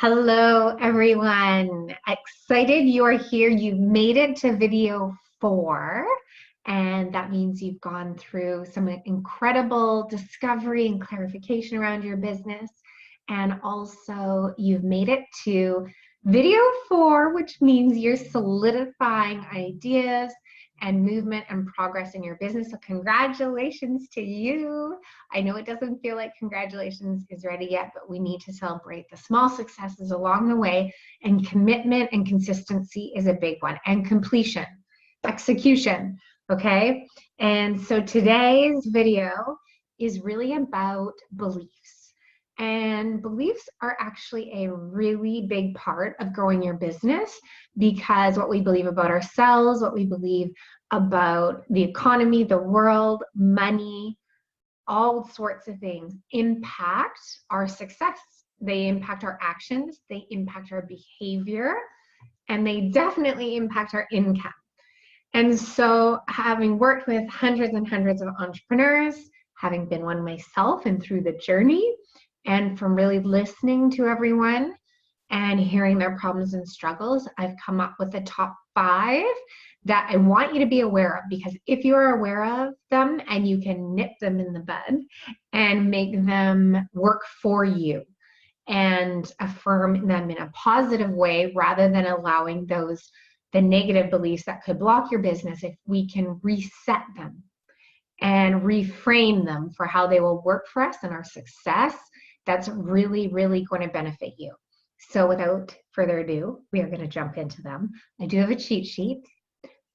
Hello, everyone. Excited you are here. You've made it to video 4, and that means you've gone through some incredible discovery and clarification around your business. And also, you've made it to video 4, which means you're solidifying ideas and movement and progress in your business. So congratulations to you. I know it doesn't feel like congratulations is ready yet, but we need to celebrate the small successes along the way, and commitment and consistency is a big one, and completion, execution, okay? And so today's video is really about beliefs. And beliefs are actually a really big part of growing your business, because what we believe about ourselves, what we believe about the economy, the world, money, all sorts of things impact our success. They impact our actions, they impact our behavior, and they definitely impact our income. And so, having worked with hundreds and hundreds of entrepreneurs, having been one myself and through the journey, and from really listening to everyone and hearing their problems and struggles, I've come up with the top 5 that I want you to be aware of, because if you're aware of them and you can nip them in the bud and make them work for you and affirm them in a positive way, rather than allowing the negative beliefs that could block your business, if we can reset them and reframe them for how they will work for us and our success, that's really, really going to benefit you. So without further ado, we are going to jump into them. I do have a cheat sheet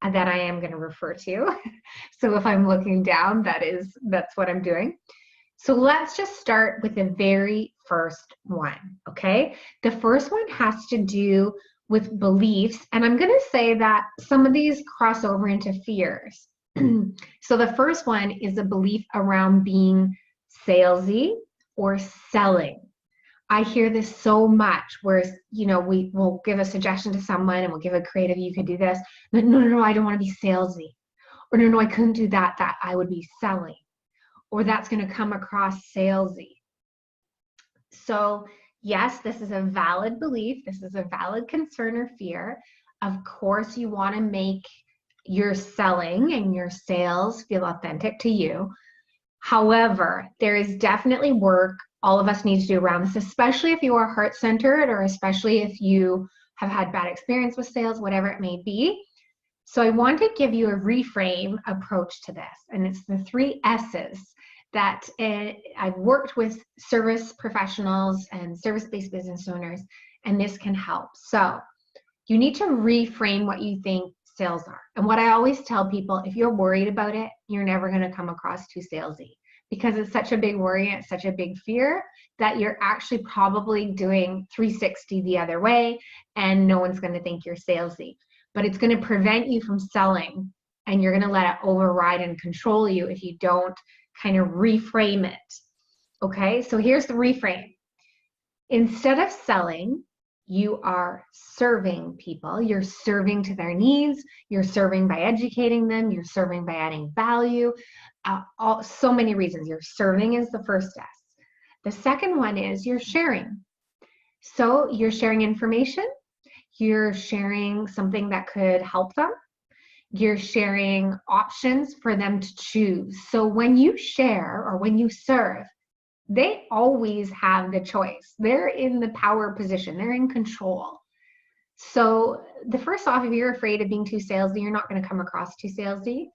that I am going to refer to. So if I'm looking down, that's what I'm doing. So let's just start with the very first one, okay? The first one has to do with beliefs, and I'm going to say that some of these cross over into fears. So the first one is a belief around being salesy or selling. I hear this so much, where, we will give a suggestion to someone and we'll give a creative, you could do this. No, I don't want to be salesy. Or no, I couldn't do that I would be selling. Or that's going to come across salesy. So yes, this is a valid belief. This is a valid concern or fear. Of course, you want to make your selling and your sales feel authentic to you. However, there is definitely work all of us need to do around this, especially if you are heart-centered, or especially if you have had bad experience with sales, whatever it may be. So I want to give you a reframe approach to this, and it's the 3 S's that I've worked with service professionals and service-based business owners, and this can help. So you need to reframe what you think sales are. And what I always tell people, if you're worried about it, you're never going to come across too salesy, because it's such a big worry, it's such a big fear, that you're actually probably doing 360 the other way, and no one's going to think you're salesy. But it's going to prevent you from selling, and you're going to let it override and control you if you don't kind of reframe it. Okay, so here's the reframe. Instead of selling, you are serving people. You're serving to their needs. You're serving by educating them. You're serving by adding value. So many reasons. You're serving is the first S. The second one is you're sharing. So you're sharing information. You're sharing something that could help them. You're sharing options for them to choose. So when you share or when you serve, they always have the choice. They're in the power position. They're in control. So the first off, if you're afraid of being too salesy, you're not going to come across too salesy.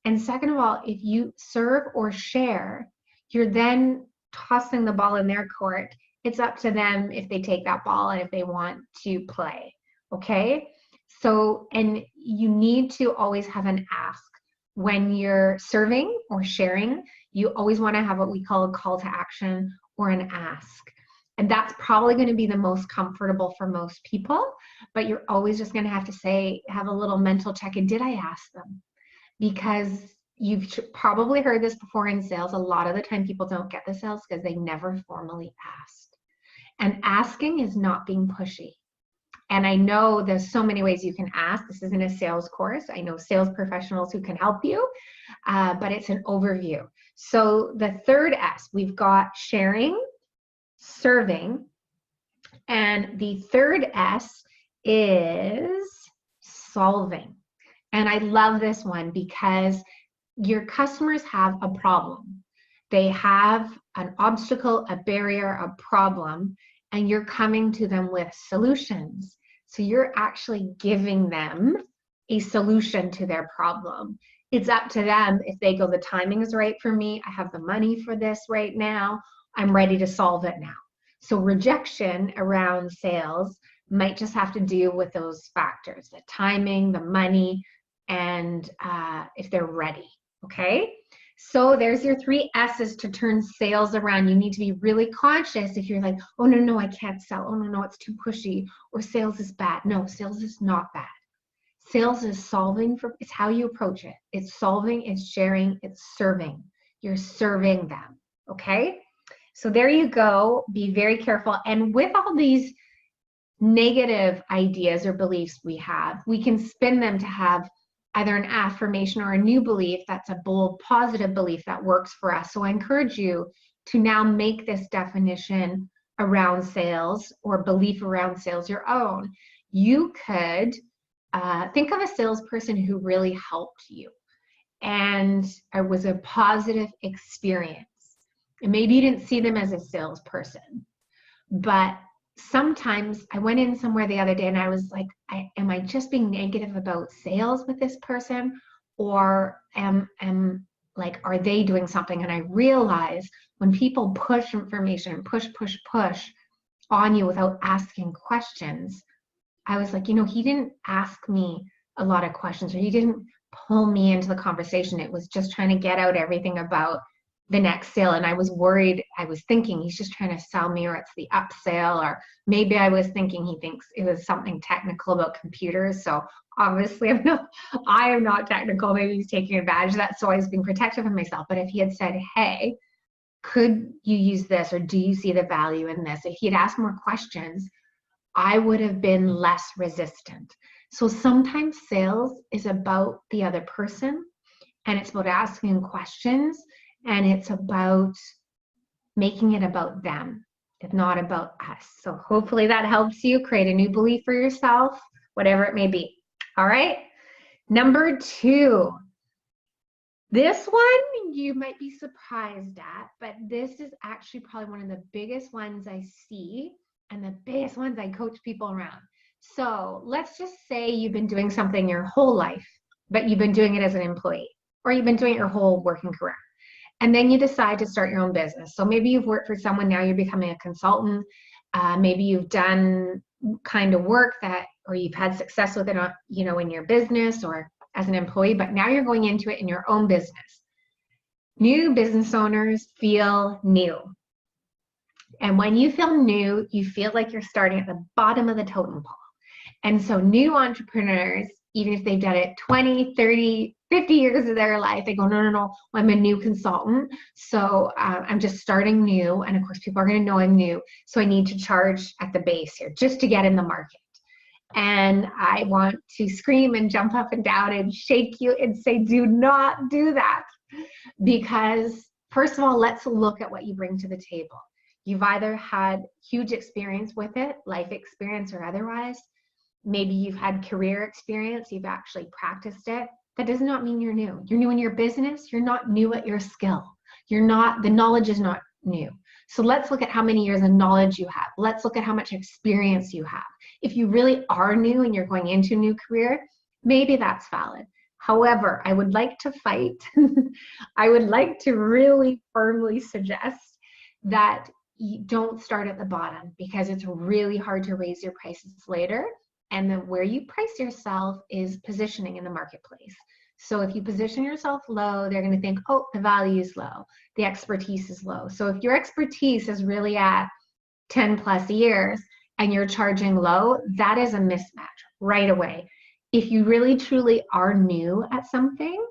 And second of all, if you serve or share, you're then tossing the ball in their court. It's up to them if they take that ball and if they want to play. Okay? So, and you need to always have an ask. When you're serving or sharing, you always want to have what we call a call to action or an ask. And that's probably going to be the most comfortable for most people, but you're always just going to have to say, have a little mental check-in. Did I ask them? Because you've probably heard this before in sales. A lot of the time people don't get the sales because they never formally asked. And asking is not being pushy. And I know there's so many ways you can ask. This isn't a sales course. I know sales professionals who can help you, but it's an overview. So the third S, we've got sharing, serving, And the third S is solving. And I love this one because your customers have a problem. They have an obstacle, a barrier, a problem, and you're coming to them with solutions. So you're actually giving them a solution to their problem. It's up to them if they go, the timing is right for me, I have the money for this right now, I'm ready to solve it now. So rejection around sales might just have to deal with those factors, the timing, the money, and if they're ready, okay? So there's your 3 S's to turn sales around. You need to be really conscious if you're like, oh, no, I can't sell. Oh, no, it's too pushy, or sales is bad. No, sales is not bad. Sales is solving for, it's how you approach it. It's solving, it's sharing, it's serving. You're serving them, okay? So there you go. Be very careful. And with all these negative ideas or beliefs we have, we can spin them to have either an affirmation or a new belief that's a bold, positive belief that works for us. So I encourage you to now make this definition around sales or belief around sales your own. You could think of a salesperson who really helped you and it was a positive experience. And maybe you didn't see them as a salesperson, but sometimes I went in somewhere the other day and I was like, am I just being negative about sales with this person? Or am like, are they doing something? And I realized when people push information, push on you without asking questions, I was like, he didn't ask me a lot of questions, or he didn't pull me into the conversation. It was just trying to get out everything about the next sale. And I was worried, I was thinking he's just trying to sell me, or it's the upsell, or maybe I was thinking he thinks it was something technical about computers. So obviously I am not technical. Maybe he's taking advantage of that. So I was being protective of myself. But if he had said, hey, could you use this? Or do you see the value in this? If he had asked more questions, I would have been less resistant. So sometimes sales is about the other person, and it's about asking questions, and it's about making it about them. It's not about us. So hopefully that helps you create a new belief for yourself, whatever it may be. All right. Number 2. This one you might be surprised at, but this is actually probably one of the biggest ones I see and the biggest ones I coach people around. So let's just say you've been doing something your whole life, but you've been doing it as an employee, or you've been doing it your whole working career. And then you decide to start your own business. So maybe you've worked for someone, now you're becoming a consultant. Maybe you've done kind of work that, or you've had success with it, in your business or as an employee, but now you're going into it in your own business. New business owners feel new. And when you feel new, you feel like you're starting at the bottom of the totem pole. And so new entrepreneurs, even if they've done it 20, 30, 50 years of their life, they go, no, I'm a new consultant. So I'm just starting new. And of course, people are going to know I'm new. So I need to charge at the base here just to get in the market. And I want to scream and jump up and down and shake you and say, do not do that. Because first of all, let's look at what you bring to the table. You've either had huge experience with it, life experience or otherwise. Maybe you've had career experience, you've actually practiced it. That does not mean you're new. You're new in your business, you're not new at your skill. The knowledge is not new. So let's look at how many years of knowledge you have. Let's look at how much experience you have. If you really are new and you're going into a new career, maybe that's valid. However, I would like to fight. I would like to really firmly suggest that you don't start at the bottom, because it's really hard to raise your prices later. And then where you price yourself is positioning in the marketplace. So if you position yourself low, they're going to think, oh, the value is low, the expertise is low. So if your expertise is really at 10 plus years and you're charging low, that is a mismatch right away. If you really truly are new at something,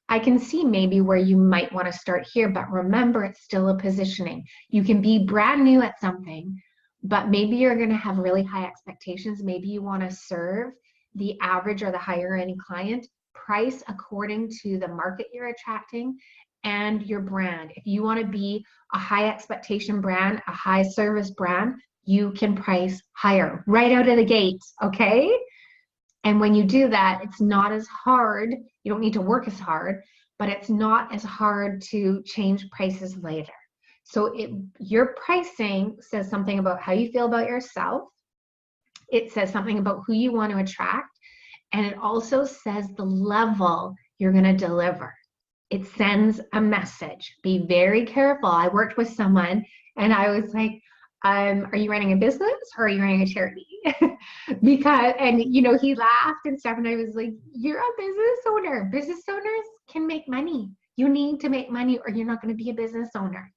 I can see maybe where you might want to start here, but remember, it's still a positioning. You can be brand new at something, but maybe you're going to have really high expectations. Maybe you want to serve the average or the higher end client. Price according to the market you're attracting and your brand. If you want to be a high expectation brand, a high service brand, you can price higher right out of the gate, okay? And when you do that, it's not as hard. You don't need to work as hard, but it's not as hard to change prices later. So your pricing says something about how you feel about yourself. It says something about who you want to attract. And it also says the level you're going to deliver. It sends a message. Be very careful. I worked with someone and I was like, are you running a business or are you running a charity? Because, and you know, he laughed and stuff. And I was like, you're a business owner. Business owners can make money. You need to make money or you're not going to be a business owner.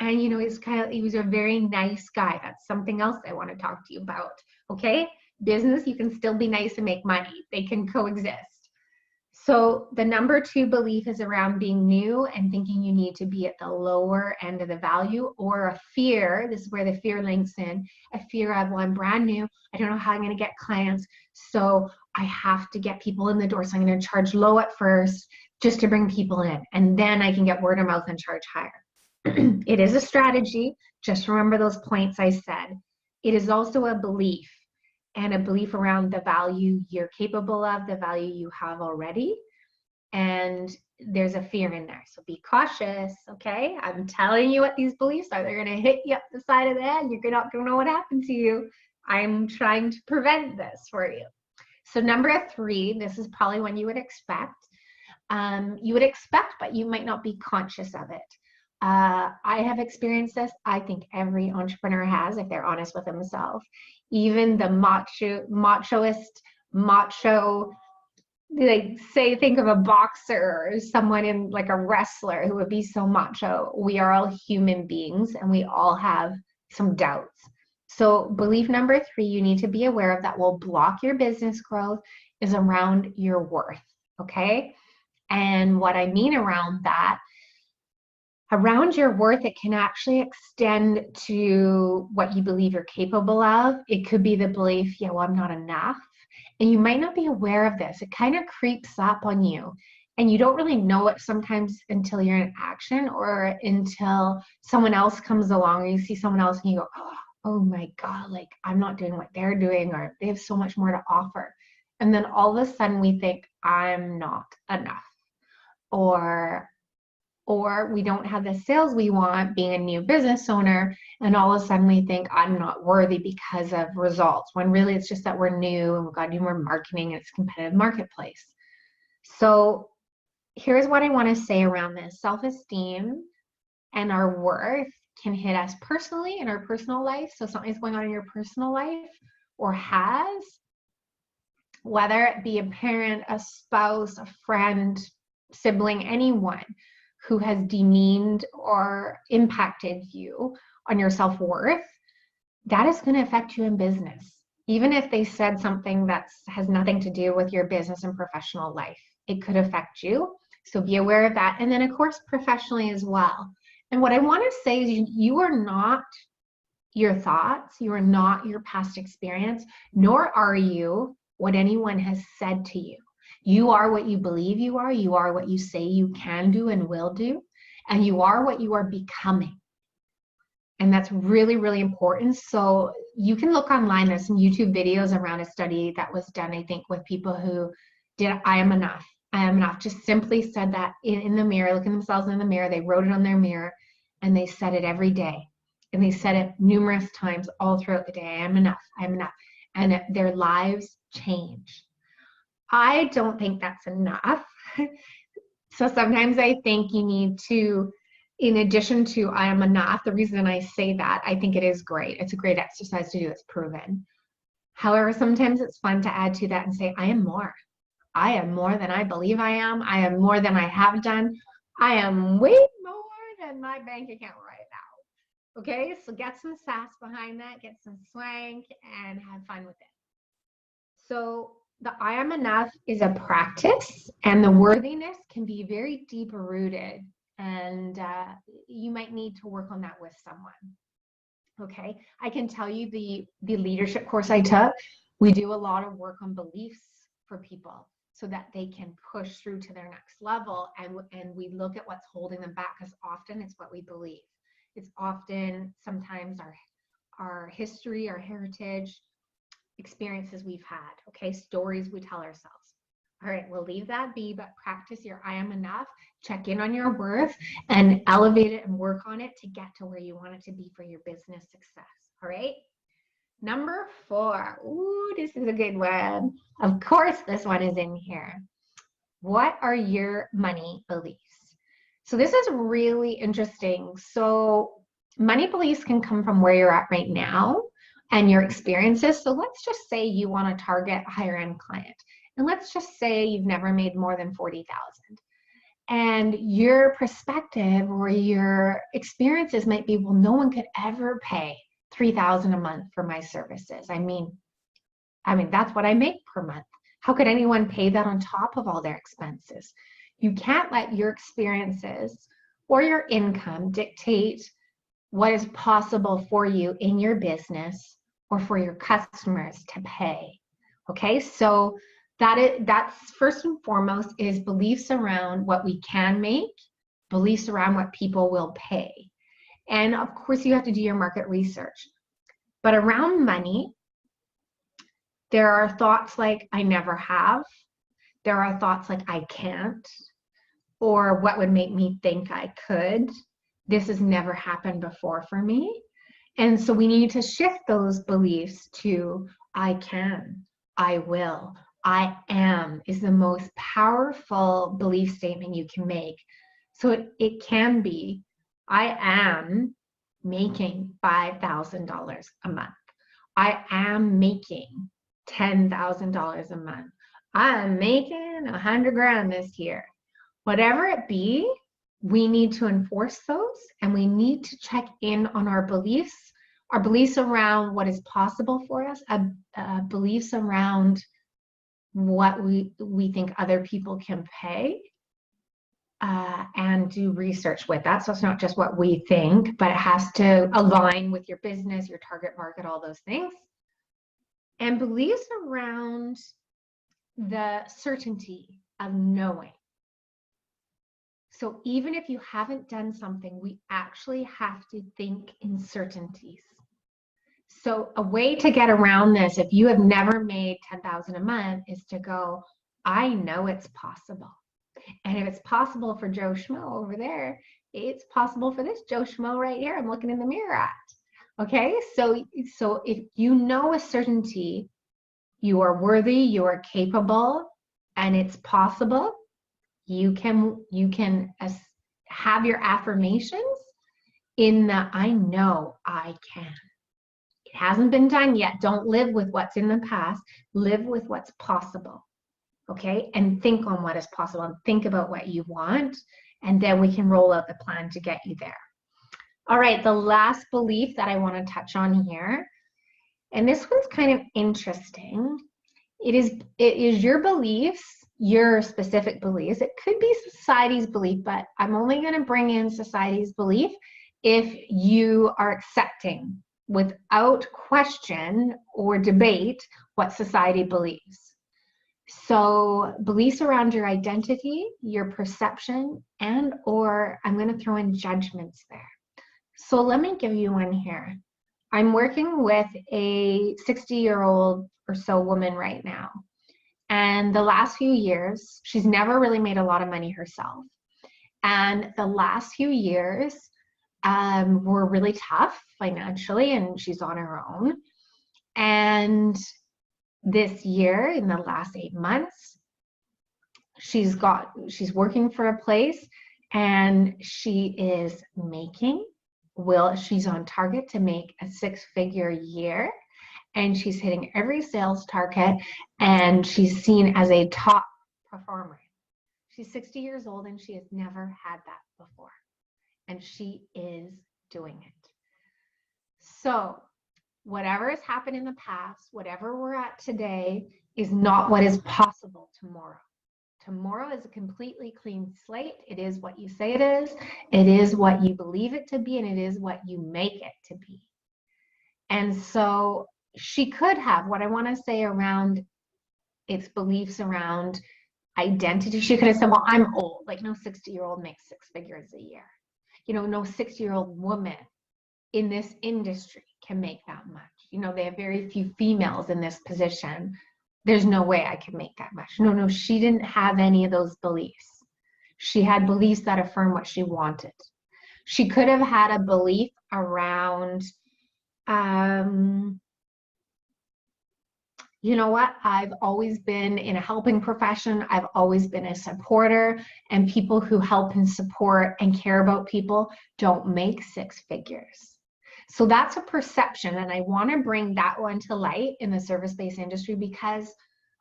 And, you know, he was a very nice guy. That's something else I want to talk to you about. Okay. Business, you can still be nice and make money. They can coexist. So the number 2 belief is around being new and thinking you need to be at the lower end of the value, or a fear. This is where the fear links in. A fear of, well, I'm brand new. I don't know how I'm going to get clients. So I have to get people in the door. So I'm going to charge low at first just to bring people in. And then I can get word of mouth and charge higher. It is a strategy. Just remember those points I said. It is also a belief. And a belief around the value you're capable of, the value you have already. And there's a fear in there. So be cautious, okay? I'm telling you what these beliefs are. They're going to hit you up the side of the head. You're not going to know what happened to you. I'm trying to prevent this for you. So number 3, this is probably one you would expect. But you might not be conscious of it. I have experienced this. I think every entrepreneur has, if they're honest with themselves. Even the macho, like say, think of a boxer or someone in like a wrestler who would be so macho. We are all human beings and we all have some doubts. So belief number 3 you need to be aware of that will block your business growth is around your worth, okay? And what I mean around that, around your worth, it can actually extend to what you believe you're capable of. It could be the belief, yeah, well, I'm not enough. And you might not be aware of this. It kind of creeps up on you. And you don't really know it sometimes until you're in action or until someone else comes along or you see someone else and you go, oh my God, like I'm not doing what they're doing or they have so much more to offer. And then all of a sudden we think, I'm not enough. Or we don't have the sales we want being a new business owner, and all of a sudden we think I'm not worthy because of results, when really it's just that we're new and we've got to do more marketing and it's a competitive marketplace. So here's what I want to say around this. Self-esteem and our worth can hit us personally in our personal life. So something's going on in your personal life or has, whether it be a parent, a spouse, a friend, sibling, anyone who has demeaned or impacted you on your self-worth, that is going to affect you in business. Even if they said something that has nothing to do with your business and professional life, it could affect you. So be aware of that. And then of course, professionally as well. And what I want to say is you are not your thoughts, you are not your past experience, nor are you what anyone has said to you. You are what you believe you are what you say you can do and will do, and you are what you are becoming. And that's really, really important. So you can look online, there's some YouTube videos around a study that was done, I think, with people who did I am enough. I am enough. Just simply said that in the mirror, looking themselves in the mirror, they wrote it on their mirror and they said it every day. And they said it numerous times all throughout the day. I am enough. I am enough. And their lives changed. I don't think that's enough. So sometimes I think you need to, in addition to I am enough, the reason I say that, I think it is great. It's a great exercise to do. It's proven. However, sometimes it's fun to add to that and say, I am more. I am more than I believe I am. I am more than I have done. I am way more than my bank account right now. Okay, so get some sass behind that, get some swank, and have fun with it. So the I am enough is a practice, and the worthiness can be very deep rooted, and you might need to work on that with someone. Okay, I can tell you the leadership course I took, we do a lot of work on beliefs for people so that they can push through to their next level, and we look at what's holding them back, because often it's what we believe. It's often sometimes our history, our heritage, experiences we've had, okay? Stories we tell ourselves. All right, we'll leave that be, but practice your I am enough, check in on your worth, and elevate it and work on it to get to where you want it to be for your business success. All right? Number 4. Ooh, this is a good one. Of course, this one is in here. What are your money beliefs? So this is really interesting. So money beliefs can come from where you're at right now and your experiences. So let's just say you want to target a higher end client. And let's just say you've never made more than 40,000. And your perspective or your experiences might be, well, no one could ever pay 3,000 a month for my services. I mean, that's what I make per month. How could anyone pay that on top of all their expenses? You can't let your experiences or your income dictate what is possible for you in your business or for your customers to pay. Okay, so that's first and foremost is beliefs around what we can make, beliefs around what people will pay. And of course, you have to do your market research. But around money, there are thoughts like, I never have. There are thoughts like, I can't. Or what would make me think I could. This has never happened before for me. And so we need to shift those beliefs to, I can, I will, I am is the most powerful belief statement you can make. So it can be, I am making $5,000 a month. I am making $10,000 a month. I'm making 100 grand this year. Whatever it be, we need to enforce those, and we need to check in on our beliefs around what is possible for us, beliefs around what we think other people can pay, and do research with that. So it's not just what we think, but it has to align with your business, your target market, all those things. And beliefs around the certainty of knowing. So even if you haven't done something, we actually have to think in certainties. So a way to get around this, if you have never made 10,000 a month, is to go, I know it's possible. And if it's possible for Joe Schmo over there, it's possible for this Joe Schmo right here I'm looking in the mirror at. Okay, so if you know a certainty, you are worthy, you are capable, and it's possible, you can have your affirmations in the I know I can. It hasn't been done yet. Don't live with what's in the past. Live with what's possible. Okay, and think on what is possible and think about what you want, and then we can roll out the plan to get you there. All right, the last belief that I want to touch on here, and this one's kind of interesting. It is your beliefs, your specific beliefs. It could be society's belief, but I'm only going to bring in society's belief if you are accepting without question or debate what society believes. So beliefs around your identity, your perception, and or I'm going to throw in judgments there. So let me give you one here. I'm working with a 60-year-old or so woman right now. And the last few years, she's never really made a lot of money herself. And the last few years were really tough financially, and she's on her own. And this year, in the last 8 months, she's working for a place, and she is she's on target to make a 6-figure year, and she's hitting every sales target, and she's seen as a top performer. She's 60 years old, and she has never had that before, and she is doing it. So whatever has happened in the past, whatever we're at today, is not what is possible tomorrow. Tomorrow is a completely clean slate. It is what you say it is what you believe it to be, and it is what you make it to be. And so she could have, what I want to say around its beliefs around identity, she could have said, well, I'm old. Like, no 60-year-old makes 6 figures a year. You know, no 60-year-old woman in this industry can make that much. You know, they have very few females in this position. There's no way I could make that much. No, she didn't have any of those beliefs. She had beliefs that affirm what she wanted. She could have had a belief around, you know what, I've always been in a helping profession. I've always been a supporter, and people who help and support and care about people don't make six figures. So that's a perception, and I want to bring that one to light in the service-based industry, because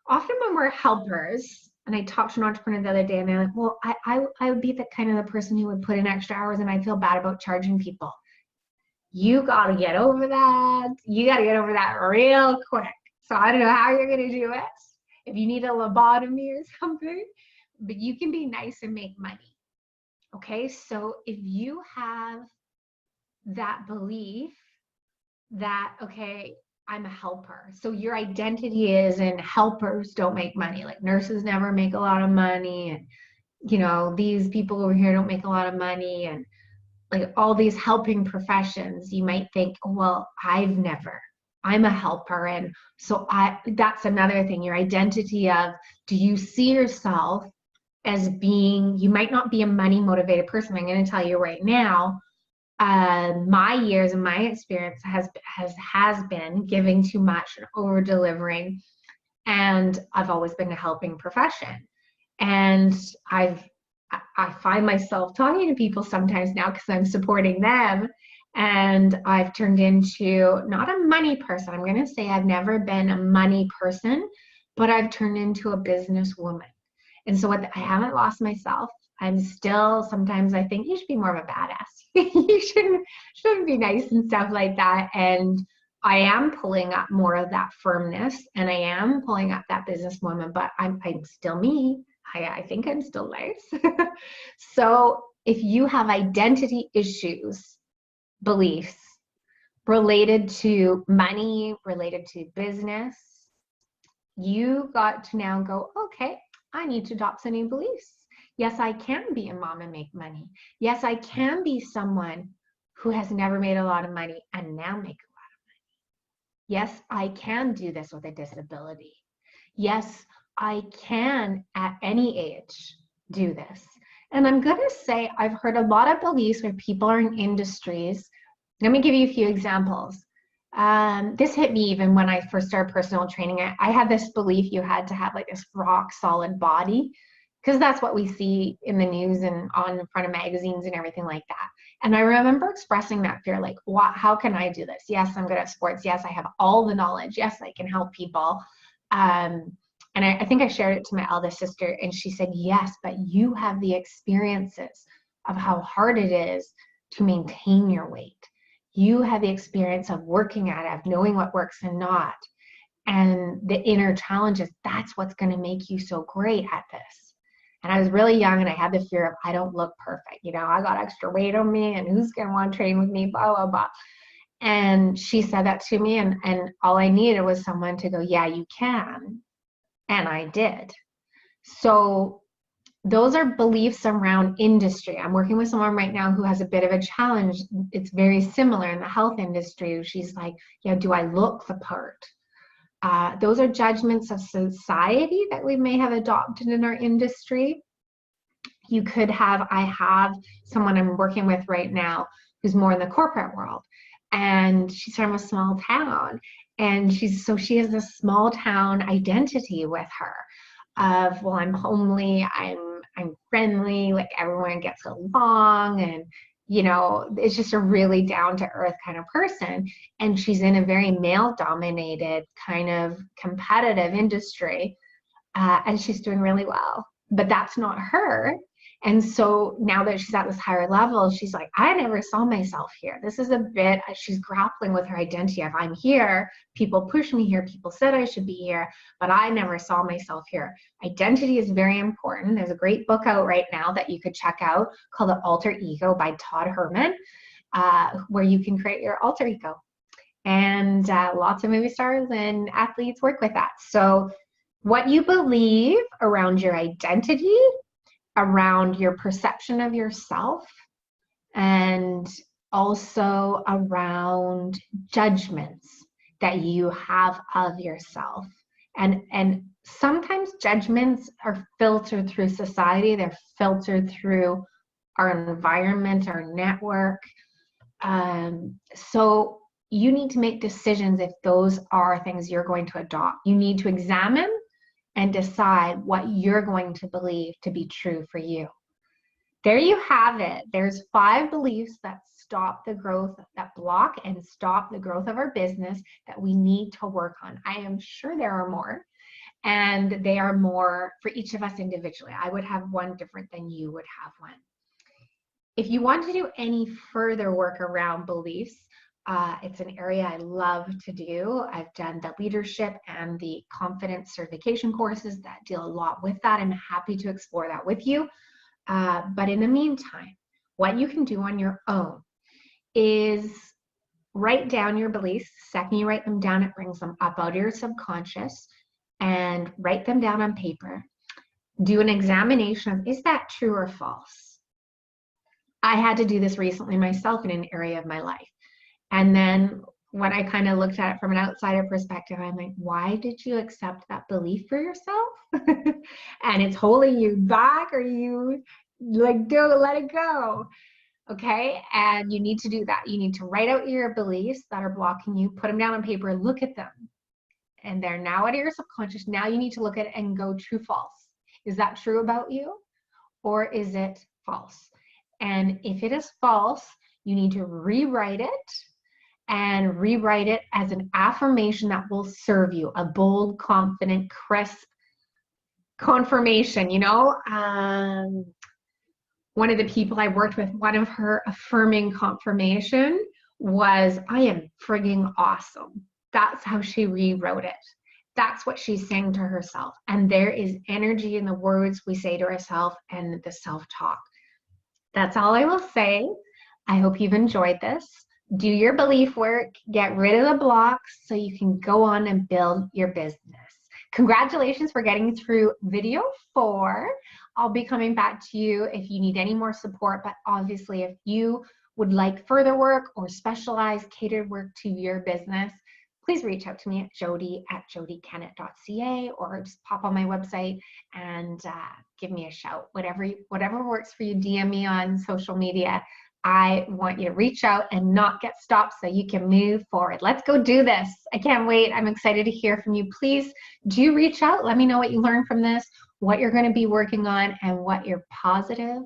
often when we're helpers, and I talked to an entrepreneur the other day, and they're like, well, I would be the kind of the person who would put in extra hours, and I feel bad about charging people. You got to get over that. You got to get over that real quick. So I don't know how you're going to do it, if you need a lobotomy or something, but you can be nice and make money. Okay, so if you have that belief that, okay, I'm a helper. So your identity is in helpers don't make money. Like nurses never make a lot of money. And, you know, these people over here don't make a lot of money. And like all these helping professions, you might think, well, I'm a helper. And so that's another thing, your identity of, do you see yourself as being, you might not be a money motivated person. I'm going to tell you right now, my years and my experience has been giving too much and over delivering. And I've always been a helping profession. And I find myself talking to people sometimes now because I'm supporting them. And I've turned into not a money person. I'm going to say I've never been a money person, but I've turned into a businesswoman. And so I haven't lost myself. I'm still, sometimes I think you should be more of a badass. You shouldn't be nice and stuff like that. And I am pulling up more of that firmness, and I am pulling up that businesswoman, but I'm still me. I think I'm still nice. So if you have identity issues, beliefs related to money, related to business, you got to now go, okay, I need to adopt some new beliefs. Yes, I can be a mom and make money. Yes, I can be someone who has never made a lot of money and now make a lot of money. Yes, I can do this with a disability. Yes, I can at any age do this. And I'm going to say I've heard a lot of beliefs where people are in industries. Let me give you a few examples. This hit me even when I first started personal training. I had this belief you had to have like this rock solid body, because that's what we see in the news and on the front of magazines and everything like that. And I remember expressing that fear, like, how can I do this? Yes, I'm good at sports. Yes, I have all the knowledge. Yes, I can help people. And I think I shared it to my eldest sister, and she said, yes, but you have the experiences of how hard it is to maintain your weight. You have the experience of working at it, of knowing what works and not. And the inner challenges, that's what's going to make you so great at this. And I was really young, and I had the fear of, I don't look perfect. You know, I got extra weight on me, and who's going to want to train with me, blah, blah, blah. And she said that to me, and all I needed was someone to go, yeah, you can. And I did. So those are beliefs around industry. I'm working with someone right now who has a bit of a challenge. It's very similar in the health industry. She's like, yeah, do I look the part? Those are judgments of society that we may have adopted in our industry. You could have, I have someone I'm working with right now who's more in the corporate world, and she's from a small town, and she has this small town identity with her of, well, I'm homely, I'm friendly, like everyone gets along, and you know, it's just a really down to earth kind of person. And she's in a very male dominated kind of competitive industry, and she's doing really well, but that's not her. And so now that she's at this higher level, she's like, I never saw myself here. This is a bit, she's grappling with her identity of, I'm here, people push me here, people said I should be here, but I never saw myself here. Identity is very important. There's a great book out right now that you could check out called The Alter Ego by Todd Herman, where you can create your alter ego. And lots of movie stars and athletes work with that. So what you believe around your identity, around your perception of yourself, and also around judgments that you have of yourself. And sometimes judgments are filtered through society, they're filtered through our environment, our network. So you need to make decisions if those are things you're going to adopt. You need to examine and decide what you're going to believe to be true for you. There you have it. There's 5 beliefs that stop the growth, that block and stop the growth of our business that we need to work on. I am sure there are more, and they are more for each of us individually. I would have one different than you would have one. If you want to do any further work around beliefs, it's an area I love to do. I've done the leadership and the confidence certification courses that deal a lot with that. I'm happy to explore that with you. But in the meantime, what you can do on your own is write down your beliefs. The second you write them down, it brings them up out of your subconscious, and write them down on paper. Do an examination of, is that true or false? I had to do this recently myself in an area of my life. And then when I kind of looked at it from an outsider perspective, I'm like, why did you accept that belief for yourself? And it's holding you back, or you like, don't let it go. Okay. And you need to do that. You need to write out your beliefs that are blocking you, put them down on paper, look at them. And they're now out of your subconscious. Now you need to look at it and go true, false. Is that true about you, or is it false? And if it is false, you need to rewrite it, and rewrite it as an affirmation that will serve you, a bold, confident, crisp confirmation. You know, one of the people I worked with, one of her affirming confirmation was, I am frigging awesome. That's how she rewrote it. That's what she's saying to herself. And there is energy in the words we say to ourselves and the self-talk. That's all I will say. I hope you've enjoyed this. Do your belief work, get rid of the blocks so you can go on and build your business. Congratulations for getting through video 4. I'll be coming back to you if you need any more support, but obviously if you would like further work or specialized catered work to your business, please reach out to me at jody@jodykennett.ca, or just pop on my website and give me a shout. Whatever works for you, DM me on social media. I want you to reach out and not get stopped so you can move forward. Let's go do this. I can't wait. I'm excited to hear from you. Please do reach out. Let me know what you learned from this, what you're going to be working on, and what your positive,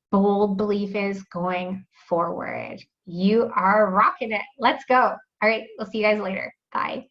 bold belief is going forward. You are rocking it. Let's go. All right. We'll see you guys later. Bye.